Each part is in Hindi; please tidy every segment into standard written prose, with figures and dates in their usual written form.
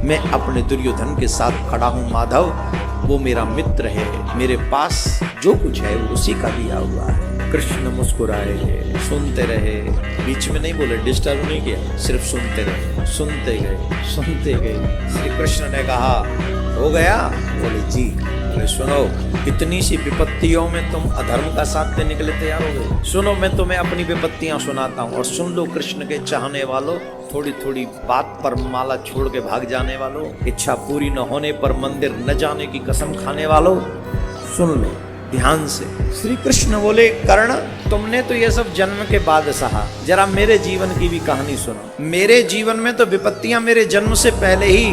मैं अपने दुर्योधन के साथ खड़ा हूँ माधव, वो मेरा मित्र है, मेरे पास जो कुछ है वो उसी का दिया हुआ है। कृष्ण मुस्कुराए, सुनते रहे, बीच में नहीं बोले, डिस्टर्ब नहीं किया, सिर्फ सुनते रहे, सुनते गए, सुनते गए। श्री कृष्ण ने कहा हो गया? बोले जी। बोले सुनो, कितनी सी विपत्तियों में तुम अधर्म का साथ देने के लिए तैयार हो गए। सुनो, मैं तुम्हें अपनी विपत्तियां सुनाता हूँ और सुन लो। कृष्ण के चाहने वालों, थोड़ी थोड़ी बात पर माला छोड़ के भाग जाने वालों, इच्छा पूरी न होने पर मंदिर न जाने की कसम खाने वालों, सुन लो ध्यान से। श्री कृष्ण बोले कर्ण, तुमने तो ये सब जन्म के बाद सहा, जरा मेरे जीवन की भी कहानी सुनो। मेरे जीवन में तो विपत्तियां मेरे जन्म से पहले ही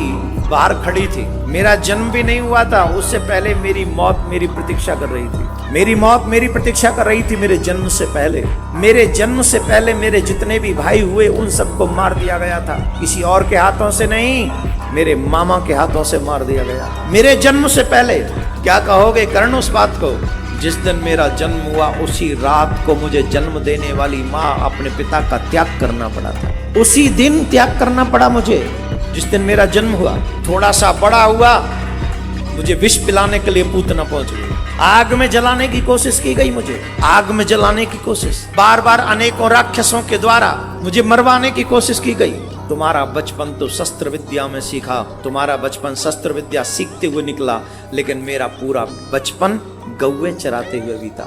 बाहर खड़ी थी। मेरा जन्म भी नहीं हुआ था, उससे पहले मेरी मौत मेरी प्रतीक्षा कर रही थी। मेरी मौत मेरी प्रतीक्षा कर रही थी मेरे जन्म से पहले। मेरे जन्म से पहले मेरे जितने भी भाई हुए उन सबको मार दिया गया था, किसी और के हाथों से नहीं, मेरे मामा के हाथों से मार दिया गया मेरे जन्म से पहले। क्या कहोगे कर्ण उस बात को? जिस दिन मेरा जन्म हुआ उसी रात को मुझे जन्म देने वाली माँ अपने पिता का त्याग करना पड़ा था। उसी दिन त्याग करना पड़ा मुझे, जिस दिन मेरा जन्म हुआ। थोड़ा सा बड़ा हुआ, मुझे विष पिलाने के लिए पूतना पहुंच गई। आग में जलाने की कोशिश की गई, मुझे आग में जलाने की कोशिश, बार बार अनेकों राक्षसों के द्वारा मुझे मरवाने की कोशिश की गई। तुम्हारा बचपन तो शस्त्र विद्या में सीखा, तुम्हारा बचपन शस्त्र विद्या सीखते हुए निकला, लेकिन मेरा पूरा बचपन गौवे चराते हुए बीता।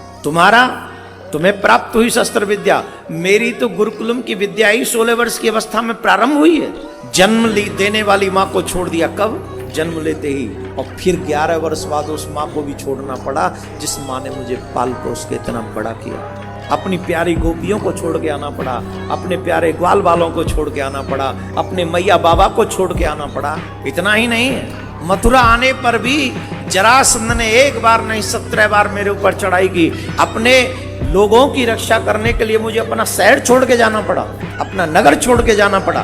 तुम्हें प्राप्त हुई शस्त्र विद्या, मेरी तो गुरुकुलम की विद्या ही 16 वर्ष की अवस्था में प्रारंभ हुई है। जन्म देने वाली माँ को छोड़ दिया कब? जन्म लेते ही। और फिर 11 वर्ष बाद उस माँ को भी छोड़ना पड़ा जिस माँ ने मुझे पाल पोस के इतना बड़ा किया। अपनी प्यारी गोपियों को छोड़ के आना पड़ा, अपने प्यारे ग्वाल बालों को छोड़ के आना पड़ा, अपने मैया बाबा को छोड़ के आना पड़ा। इतना ही नहीं है, मथुरा आने पर भी जरासंध ने एक बार नहीं 17 बार मेरे ऊपर चढ़ाई की। अपने लोगों की रक्षा करने के लिए मुझे अपना शहर छोड़ के जाना पड़ा, अपना नगर छोड़ के जाना पड़ा।